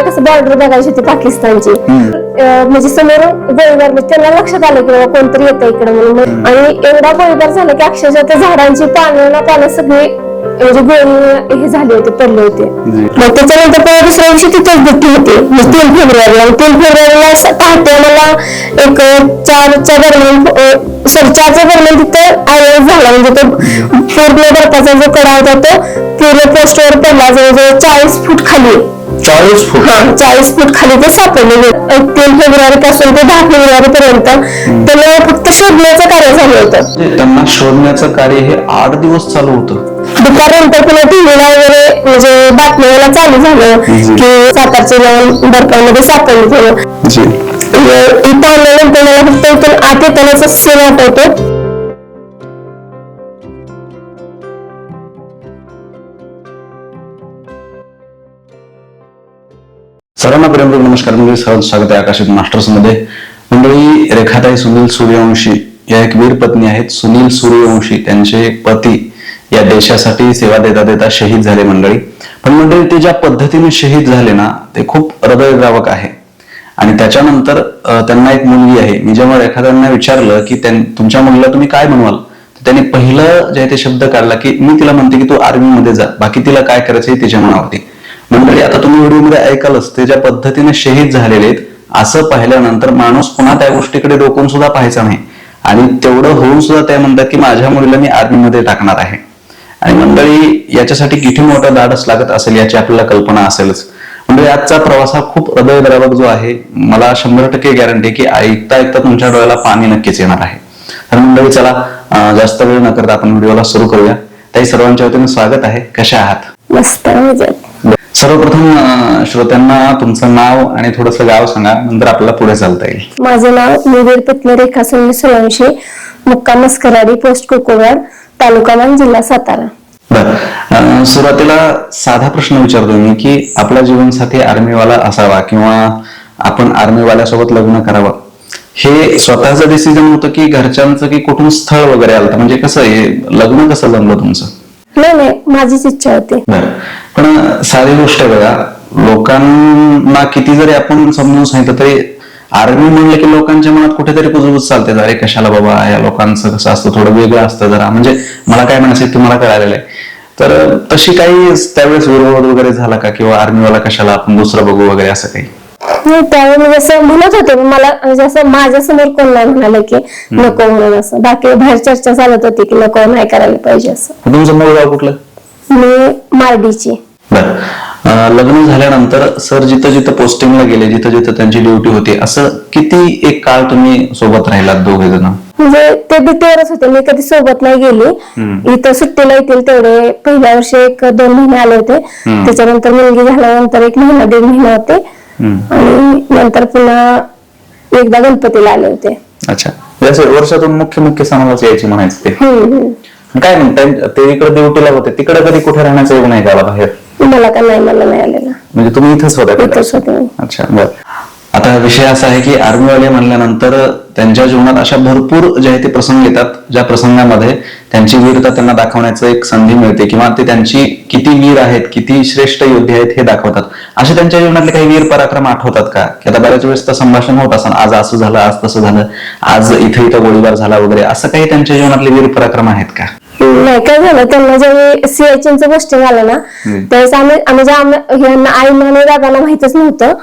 कसं बॉर्डर बघायची होती पाकिस्तानची, म्हणजे समोर गोळीबार, म्हणजे त्यांना लक्षात आलं की बाबा कोणतरी येतं इकडे म्हणून. आणि एवढा गोळीबार झाला की अक्षरशः त्या झाडांची पानं सगळी म्हणजे गोळी हे झाले होते, पडले होते. मग त्याच्यानंतर पुन्हा दुसऱ्या दिवशी तिथेच ड्युटी होती, 3 फेब्रुवारीला. 3 फेब्रुवारीला पहाटे मला एक 4च्या दरम्यान तिथं आयएस झाला. म्हणजे तो पूर्ण बर्फाचा जो कडा होता तो पूर्ण पोस्टवर पडला, जवळजवळ 40 फूट खाली. 40 फूट? हा, 40 फूट खाली ते सापडले. 3 फेब्रुवारी पासून ते 10 फेब्रुवारी पर्यंत त्यांना फक्त शोधण्याचं कार्य झालं होतं. त्यांना शोधण्याचं कार्य हे 8 दिवस चालू होतं. दुपारनंतर पुन्हा टीव्हीला वगैरे म्हणजे बातम्याला चालू झालं की सातारचे जवान बर्फामध्ये सापडले झालं. इथं आल्यानंतर मला फक्त इथून आत येतानाचा सीन आठवतो. सर्वांना प्रेम नमस्कार. म्हणजे स्वागत आहे आकाशित मास्टर्स मध्ये. मंडळी, रेखाताई सुनील सूर्यवंशी या एक वीर पत्नी आहेत. सुनील सूर्यवंशी त्यांचे पती या देशासाठी सेवा देता देता शहीद झाले मंडळी. पण मंडळी, ते ज्या पद्धतीने शहीद झाले ना, ते खूप हृदयद्रावक आहे. आणि त्याच्यानंतर त्यांना एक मुलगी आहे. मी जेव्हा रेखाताईंना विचारलं की तुमच्या मुलीला तुम्ही काय बनवाल, तर त्यांनी पहिलं जे ते शब्द काढला की मी तिला म्हणते की तू आर्मी मध्ये जा, बाकी तिला काय करायचं हे तिच्या मनावरती. मंडळी, आता तुम्ही व्हिडिओमध्ये ऐकालच, ते ज्या पद्धतीने शहीद झालेले आहेत असं पाहिल्यानंतर माणूस पुन्हा त्या गोष्टीकडे डोकून सुद्धा पाहायचा नाही. आणि तेवढं होऊन सुद्धा ते म्हणतात की माझ्या मुलीला मी आर्मीमध्ये टाकणार आहे. आणि मंडळी, याच्यासाठी किती मोठं धाडस लागत असेल याची आपल्याला कल्पना असेलच. म्हणजे आजचा प्रवास हा खूप हृदयद्रावक जो आहे, मला 100% गॅरंटी की ऐकता ऐकता तुमच्या डोळ्याला पाणी नक्कीच येणार आहे. तर मंडळी, चला जास्त वेळ न करता आपण व्हिडिओला सुरू करूया. ताई, सर्वांच्या वतीने स्वागत आहे. कशा आहात? मस्त. सर्वप्रथम श्रोत्यांना तुमचं नाव आणि थोडंसं गाव सांगा, नंतर आपल्याला पुढे चालता येईल. माझं नाव मी वीर पत्नी रेखा सुनील सूर्यवंशी, मुक्काम मस्करवाडी, पोस्ट कुकुवाड, तालुका मान, जिल्हा सातारा. बरं, सुरुवातीला साधा प्रश्न विचारतो मी की आपला जीवनसाथी आर्मीवाला असावा किंवा आपण आर्मीवाल्यासोबत लग्न करावं, हे स्वतःचं डिसिजन होतं की घरच्यांचं, की कुठून स्थळ वगैरे आलं? म्हणजे कसं हे लग्न कसं जमलं तुमचं? नाही, माझीच इच्छा होती. बरं, पण साधी गोष्ट आहे बघा, लोकांना किती जरी आपण समजून सांगितलं तरी आर्मी म्हणलं की लोकांच्या मनात कुठेतरी कुजबूज चालते. अरे कशाला बाबा, या लोकांचं कसं असतं, थोडं वेगळं असतं जरा. म्हणजे मला काय म्हणायचं तुम्हाला कळालेलं आहे. तर तशी काही त्यावेळेस विरोध वगैरे झाला का, किंवा आर्मीवाला कशाला, आपण दुसरं बघू वगैरे असं काही? नाही, त्यावेळी असं म्हणत होते मला, म्हणजे असं माझ्या समोर कोण नाही म्हणाले की नको म्हणून. असं बाकी बाहेर चर्चा चालत होती की नको, नाही करायला पाहिजे असं. तुमचं मूळ गाव कुठलं? मी मार्डीची. बरं, लग्न झाल्यानंतर सर जिथं जिथं पोस्टिंगला गेले, जिथं जिथं त्यांची ड्युटी होती, असं किती एक काळ तुम्ही सोबत राहिलात दोघे जण? म्हणजे ते ड्युटीवरच होते, मी कधी सोबत नाही गेली. इथं सुट्टीला येतील तेवढे पहिल्या वर्षी 1-2 महिने आले होते. त्याच्यानंतर मुलगी झाल्यानंतर 1 महिना 1.5 महिना होते. आणि नंतर पुन्हा एकदा गणपतीला आले होते. अच्छा, वर्षातून मुख्य सणालाच यायची म्हणायचं ते. काय म्हणतात, ते इकडे ड्युटीला होते, तिकडे कधी कुठे राहण्याचा योग नाही का बाहेर? मला नाही आलेला. म्हणजे तुम्ही इथंच होता? अच्छा, बरं. आता विषय असा आहे की आर्मीवाले म्हणल्यानंतर त्यांच्या जीवनात अशा भरपूर जे आहे ते प्रसंग येतात, ज्या प्रसंगामध्ये त्यांची वीरता त्यांना दाखवण्याचं एक संधी मिळते, किंवा ते त्यांची किती वीर आहेत, किती श्रेष्ठ योद्धे आहेत हे दाखवतात. असे त्यांच्या जीवनातले काही वीर पराक्रम आठवतात का? की आता बऱ्याच वेळेस तर संभाषण होत असं, आज असं झालं, आज तसं झालं, आज इथं गोळीबार झाला वगैरे, असं काही त्यांच्या जीवनातले वीर पराक्रम आहेत का? नाही, काय झालं, त्यांना जेव्हा सियाचीनचं गोष्टी झालं ना, त्यावेळेस आम्ही आईला आणि दादाला माहितच नव्हतं.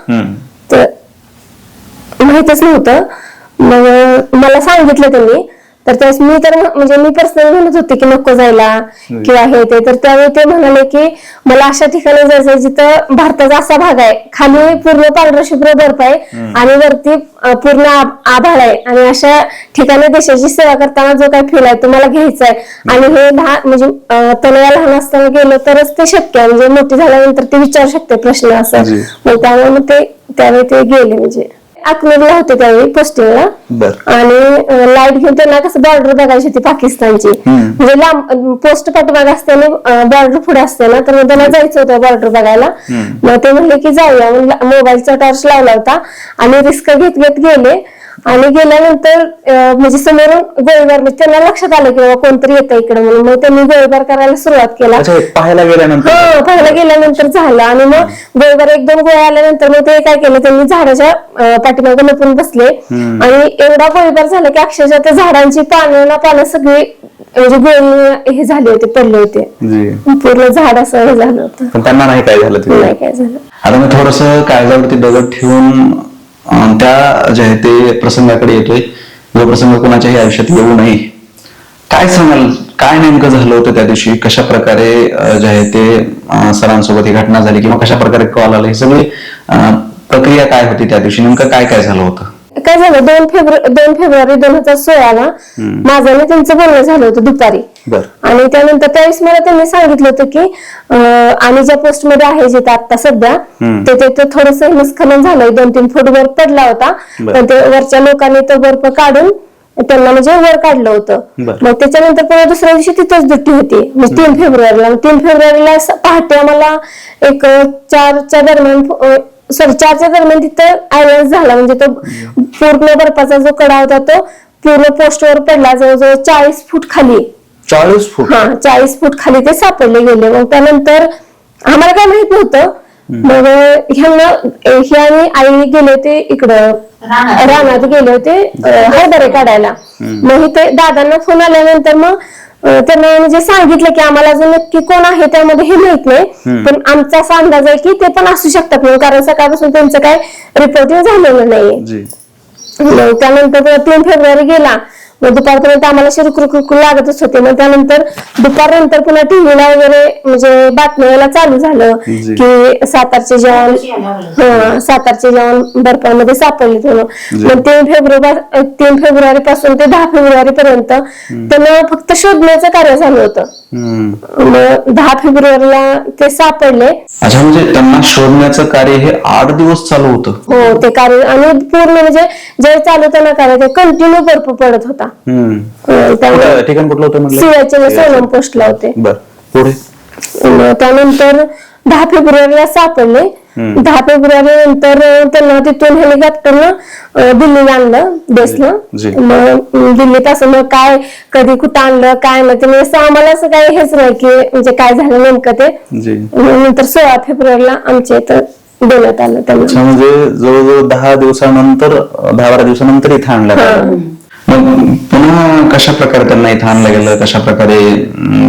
मग मला सांगितलं त्यांनी, तर त्यावेळेस मी पर्सनली म्हणत होते की नको जायला किंवा हे ते. तर त्यावेळी ते म्हणाले की मला अशा ठिकाणी जायचंय जिथं भारताचा असा भाग आहे, खाली पूर्ण पांढरा शुभ्र बर्फ आहे आणि वरती पूर्ण आभाळ आहे, आणि अशा ठिकाणी देशाची सेवा करताना जो काही फील आहे तो मला घ्यायचा आहे. आणि हे म्हणजे तनया लहान असताना गेलो तरच ते शक्य आहे, म्हणजे मोठी झाल्यानंतर ते विचारू शकते प्रश्न असं. मग त्यामुळे त्यावेळी ते गेले. म्हणजे अकलूजला होते त्यावेळी पोस्टिंगला. आणि लाईट घेऊन त्यांना कसं बॉर्डर बघायची होती पाकिस्तानची, म्हणजे लांब पोस्ट पाठभाग असते ना, बॉर्डर पुढे असते ना, तर मग त्यांना जायचं होतं बॉर्डर बघायला. मग ते म्हणले की जाऊया, मोबाईलचा टॉर्च लावला होता आणि रिस्क घेत गेले. आणि गेल्यानंतर म्हणजे समोरून गोळीबार, म्हणजे त्यांना लक्षात आलं की बाबा कोणतरी येतं इकडे म्हणून, मग त्यांनी गोळीबार करायला सुरुवात केला. पाहायला गेल्यानंतर पाहायला गेल्यानंतर झालं. आणि मग गोळीबार 1-2 गोळ्या आल्यानंतर मग ते काय केलं, त्यांनी झाडाच्या पाठीमागे लपून बसले आणि एवढा गोळीबार झाला की अक्षरशः त्या झाडांची पानं सगळी म्हणजे गोळी हे झाले होते, पडले होते, पूर्ण झाड असं हे झालं होतं. पण त्यांना नाही काय झालं, नाही काय झालं. आता मी थोडस काळजावरती दगड ठेवून त्या जे आहे ते प्रसंगाकडे येतोय, जो प्रसंग कोणाच्याही आयुष्यात येऊ नये. काय सांगाल, काय नेमकं झालं होतं त्या दिवशी, कशा प्रकारे जे आहे ते सरांसोबत ही घटना झाली किंवा कशा प्रकारे कॉल आला, ही सगळी प्रक्रिया काय होती त्या दिवशी, नेमकं काय काय झालं होतं? काय झालं, 2 फेब्रुवारी 2016 माझं आणि त्यांचं बोलणं झालं होतं दुपारी. आणि त्यानंतर त्यावेळेस मला त्यांनी सांगितलं होतं की आणि ज्या पोस्ट मध्ये आहे जिथे आता सध्या ते थोडस हिमस्खलन झालंय, 2-3 फूट वर पडला होता, पण ते वरच्या लोकांनी तो बर्फ काढून त्यांना म्हणजे वर काढलं होतं. मग त्याच्यानंतर पुन्हा दुसऱ्या दिवशी तिथंच ड्युटी होती, म्हणजे 3 फेब्रुवारीला. 3 फेब्रुवारीला पहाटे आम्हाला एक 4च्या दरम्यान तिथं आयलन्स झाला, म्हणजे तो पूर्ण बर्फाचा जो कडा होता तो पूर्ण पोस्टवर पडला, जवळजवळ 40 फूट खाली. 40 फूट? 40 फूट खाली ते सापडले गेले. मग त्यानंतर आम्हाला काय माहित नव्हतं. मग हे आणि आई गेले होते इकडं रानात गेले होते हरभरे काढायला. मग इथे दादांना फोन आल्यानंतर मग त्यांना म्हणजे सांगितलं की आम्हाला अजून नक्की कोण आहे त्यामध्ये हे माहित नाही, पण आमचा असा अंदाज आहे की ते पण असू शकतात म्हणून, कारण सकाळपासून त्यांचं काय रिपोर्टिंग झालेलं नाहीये. त्यानंतर 3 फेब्रुवारी गेला, मग दुपारपर्यंत आम्हाला रुकरुक लागतच होते. मग त्यानंतर दुपारनंतर पुन्हा टीव्हीला वगैरे म्हणजे बातम्या यायला चालू झालं की सातारचे जवान बर्फामध्ये सापडले म्हणून. मग 3 फेब्रुवारी पासून ते 10 फेब्रुवारी पर्यंत त्यांना फक्त शोधण्याचं कार्य झालं होतं. मग 10 फेब्रुवारीला ते सापडले. अच्छा, म्हणजे त्यांना शोधण्याचं कार्य हे 8 दिवस चालू होतं? हो, ते कार्य. आणि पूर्ण म्हणजे जे चालू होतं ना कार्य, ते कंटिन्यू बर्फ पडत होता. ठिकाण कुठलं होतं? सियाचीन सोनम पोस्टला होते. त्यानंतर 10 फेब्रुवारीला सापडले. 10 फेब्रुवारी नंतर त्यांना तिथून हेलिकॉप्टरनं दिल्लीला आणलं, देशनं. मग दिल्लीत असं मग काय कधी कुठं आणलं काय नाही, असं आम्हाला असं काही हेच नाही की म्हणजे काय झालं नेमकं ते. नंतर 16 फेब्रुवारीला आमच्या इथं देण्यात आलं त्यांना. म्हणजे जवळजवळ 10 दिवसानंतर 10-12 दिवसानंतर इथं आणलं. मग पुन्हा कशा प्रकारे त्यांना इथं आणलं गेलं, कशा प्रकारे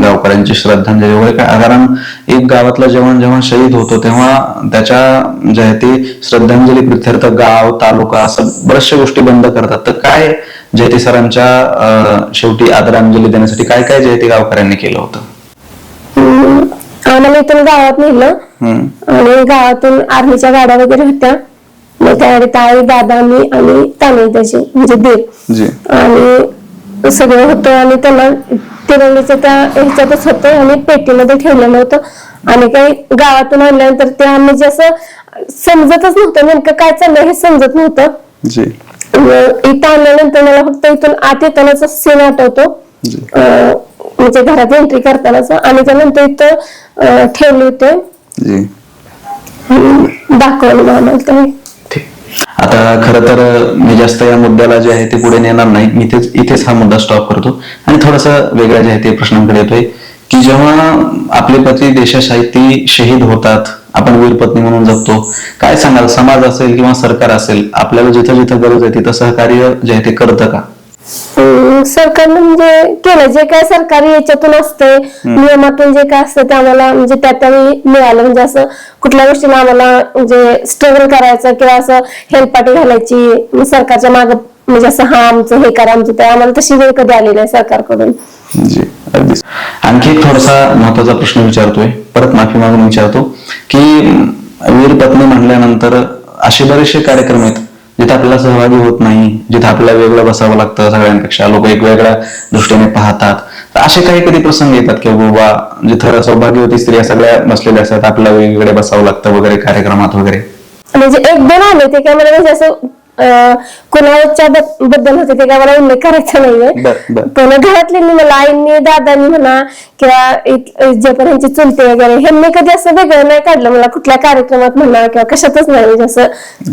गावकऱ्यांची श्रद्धांजली वगैरे काय? कारण एक गावातला जवान जेव्हा शहीद होतो तेव्हा त्याच्या जे आहे ते श्रद्धांजली प्रित्यर्थ गाव, तालुका असं बऱ्याचशा गोष्टी बंद करतात. तर काय जयते सरांच्या शेवटी आदरांजली देण्यासाठी काय काय जयते गावकऱ्यांनी केलं होतं? आम्हाला इथून गावात नेलं आणि गावातून आर्मीच्या गाड्या वगैरे होत्या. मग त्यावेळी ताई, दादा, मी आणि तानाई त्याचे म्हणजे देव आणि सगळं होतं. आणि त्यांना तिरंगीच्या त्या ह्याच्यातच होतं आणि पेटीमध्ये ठेवलेलं होतं. आणि काही गावातून आणल्यानंतर ते आम्ही जसं समजतच नव्हतं नेमकं काय चाललंय, हे समजत नव्हतं. इथं आणल्यानंतर मला फक्त इथून आत येतानाचा सीन आठवतो, म्हणजे घरात एंट्री करतानाच. आणि त्यानंतर इथं ठेवले होते, दाखवलं आम्हाला. आता खरं तर मी जास्त या मुद्द्याला जे आहे ते पुढे नेणार नाही, मी इथेच हा मुद्दा स्टॉप करतो आणि थोडासा वेगळा जे आहे ते प्रश्नांकडे येतोय की जेव्हा आपले पती देशासाठी शहीद होतात, आपण वीरपत्नी म्हणून जगतो, काय सांगाल, समाज असेल किंवा सरकार असेल आपल्याला जिथं जिथं गरज आहे तिथं सहकार्य जे आहे ते करतं का? सरकारनं म्हणजे केलं जे काय सरकारी याच्यातून असतंय, नियमातून जे काय असतं ते आम्हाला म्हणजे त्यावेळी मिळालं. म्हणजे असं कुठल्या गोष्टीला आम्हाला म्हणजे स्ट्रगल करायचं किंवा असं हेलपाटी घालायची सरकारच्या माग, म्हणजे असं हा आमचं हे करा आमचं ते, आम्हाला तशी वेळ कधी आली नाही सरकारकडून. आणखी एक थोडासा महत्वाचा प्रश्न विचारतोय, परत माफी मागून विचारतो की वीरपत्नी म्हणल्यानंतर असे बरेचसे कार्यक्रम आहेत जिथे आपल्याला सहभागी होत नाही, जिथे आपल्याला वेगळं बसावं लागतं, सगळ्यांपेक्षा लोक एक वेगळ्या दृष्टीने पाहतात. तर असे काही कधी प्रसंग येतात की बाबा जिथं सौभाग्यवती स्त्रिया सगळ्या बसलेल्या असतात, आपल्याला वेगवेगळे बसावं लागतं वगैरे कार्यक्रमात वगैरे? म्हणजे 1-2 आले ते काय मला म्हणजे असं कुणाच्या बद्दल होते ते काय मला उल्लेख करायचा नाहीये, पण घरातल्यांनी मला, आईंनी, दादांनी म्हणा किंवा जे पण ह्यांचे चुलते वगैरे, ह्यांनी कधी असं वेगळं नाही काढलं मला कुठल्या कार्यक्रमात म्हणा किंवा कशातच नाही, म्हणजे असं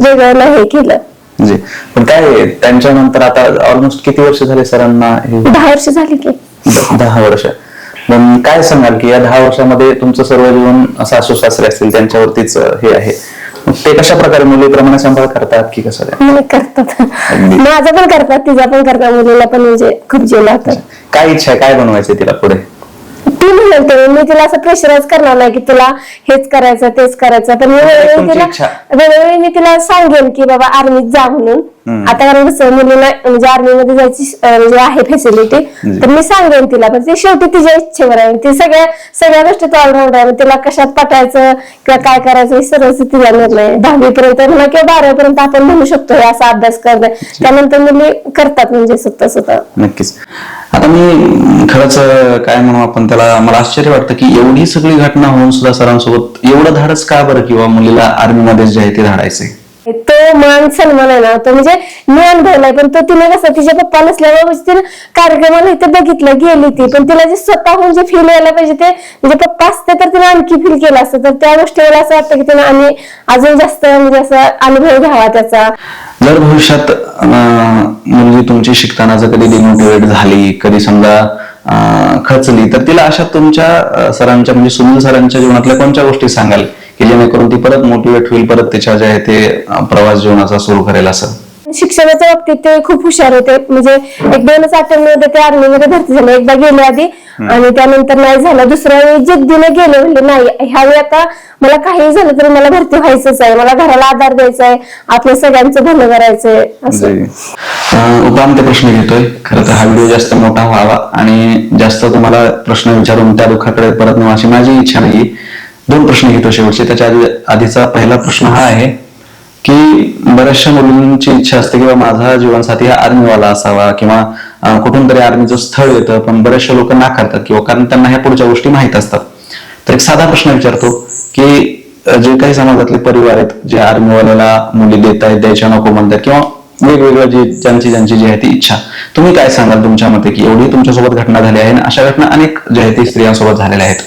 वेगळं नाही केलं. जी. पण काय त्यांच्यानंतर आता ऑलमोस्ट किती वर्ष झाले सरांना हे? 10 वर्ष झाली की. 10 वर्ष. मग काय सांगाल की या 10 वर्षामध्ये तुमचं सर्व जीवन सासू सासरे असतील त्यांच्यावरतीच हे आहे, मग ते कशा प्रकारे मुलीप्रमाणे सांभाळ करतात की कसं काय? नाही करतात, माझं पण करतात, तिचा पण करतात, मुलीला पण म्हणजे खूप जीव लावतात. काय इच्छा आहे, काय बनवायचं तिला पुढे? ती म्हणते, मी तिला असं प्रेशराईज करणार नाही की तुला हेच करायचं तेच करायचं, पण मी वेळोवेळी मी तिला सांगेन की बाबा आर्मीत जा म्हणून. आता कारण कसं मुलीला म्हणजे आर्मी मध्ये जायची म्हणजे आहे फॅसिलिटी, तर मी सांगेन तिला, पण ती शेवटी तिच्या इच्छेवर आहे. ती सगळ्या गोष्टीत ऑलराऊंड आहे, तिला कशात पाठायचं किंवा काय करायचं हे सर्व तिला निर्णय. 10वी पर्यंत म्हणा किंवा 12वी पर्यंत आपण म्हणू शकतो हे असा अभ्यास करणं, त्यानंतर मुली करतात म्हणजे स्वतः. नक्कीच. आता मी खरंच काय म्हणू आपण त्याला, मला आश्चर्य वाटतं की एवढी सगळी घटना होऊन सुद्धा सरांसोबत एवढं धाडस का बरं, किंवा मुलीला आर्मीमध्ये जे आहे ते धाडायचे? तो मान सन्मान आहे ना, तो म्हणजे मी अनुभवलाय. पण तो तिने कसं तिच्या पप्पा नसल्यामुळे म्हणजे तिने कार्यक्रमाला इथे बघितलं, गेली ती, पण तिला जे स्वतःहून जे फील यायला पाहिजे ते म्हणजे पप्पा असते तर तिने आणखी फील केलं असतं. तर त्या गोष्टीला असं वाटतं की तिने आणि अजून जास्त म्हणजे असा अनुभव घ्यावा त्याचा. जर भविष्यात मुलगी तुमची शिकताना जर कधी डिमोटिवेट झाली, कधी समजा खचली, तर तिला अशा तुमच्या सरांच्या म्हणजे सुनील सरांच्या जीवनातल्या कोणत्या गोष्टी सांगाल की जेणेकरून ती परत मोटिवेट होईल, परत तिच्या जे आहे ते प्रवास जीवनाचा सुरू करेल? असं शिक्षणाच्या बाबतीत ते खूप हुशार होते, म्हणजे 1-2 अटेम्प्टमध्ये ते आर्मीमध्ये भरती झाले. एकदा गेले आधी आणि त्यानंतर नाही झालं, दुसऱ्या वेळी जिद्दीने गेले, म्हणजे नाही ह्यावेळी आता मला काही झालं तरी मला भरती व्हायचंच आहे, मला घराला आधार द्यायचा आहे, आपल्या सगळ्यांचं भलं करायचंय असं. उपांत्य प्रश्न घेतोय. खरं तर हा व्हिडिओ जास्त मोठा व्हावा आणि जास्त तुम्हाला प्रश्न विचारून त्या दुःखाकडे परत नेऊ अशी माझी इच्छा नाही. 2 प्रश्न घेतो शेवटचे. त्याच्या आधीचा पहिला प्रश्न हा आहे की बऱ्याचशा मुलींची इच्छा असते की माझा जीवनसाथी हा आर्मीवाला असावा, किंवा कुठून तरी आर्मीचं स्थळ येतं, पण बरेचशा लोक नाकारतात किंवा कारण त्यांना ह्या पुढच्या गोष्टी माहीत असतात. तर एक साधा प्रश्न विचारतो की जे काही समाजातले परिवार आहेत जे आर्मीवाल्याला मुली देत आहेत, द्यायच्या नको म्हणतात, किंवा वेगवेगळं जे ज्यांची जी आहे ती इच्छा, तुम्ही काय सांगाल तुमच्या मते की एवढी तुमच्यासोबत घटना झाली आहे, अशा घटना अनेक ज्या आहेत ती स्त्रियांसोबत झालेल्या आहेत,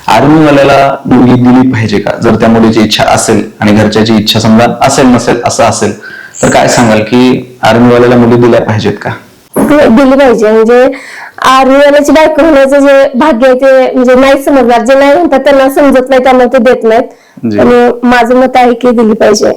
आर्मीवाल्याला मुलगी दिली पाहिजे का? जर त्या मुलीची इच्छा असेल आणि घरच्याची इच्छा समजा असेल नसेल असं असेल, तर काय सांगाल की आर्मीवाल्याला मुली दिल्या पाहिजेत का? दिली पाहिजे. म्हणजे आर्मीवाल्याची बायको होण्याचं जे भाग्य आहे ते म्हणजे नाही समजणार, जे नाही म्हणतात त्यांना समजत नाही, त्यामुळे ते देत नाहीत. आणि माझं मत आहे की दिली पाहिजे.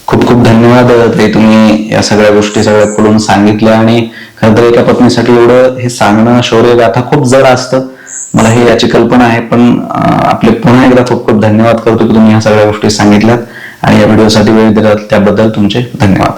खूप खूप धन्यवाद ताई, तुम्ही या सगळ्या गोष्टी सगळ्या खोलून सांगितल्या. आणि खरं तर एका पत्नीसाठी एवढं हे सांगणं शौर्य गाथा खूप जड असतं, मला ही याची कल्पना आहे. पण आपले पुन्हा एकदा खूप खूप धन्यवाद करतो की तुम्ही ह्या सगळ्या गोष्टी सांगितल्यात आणि या व्हिडिओसाठी वेळ दिला त्याबद्दल तुमचे धन्यवाद.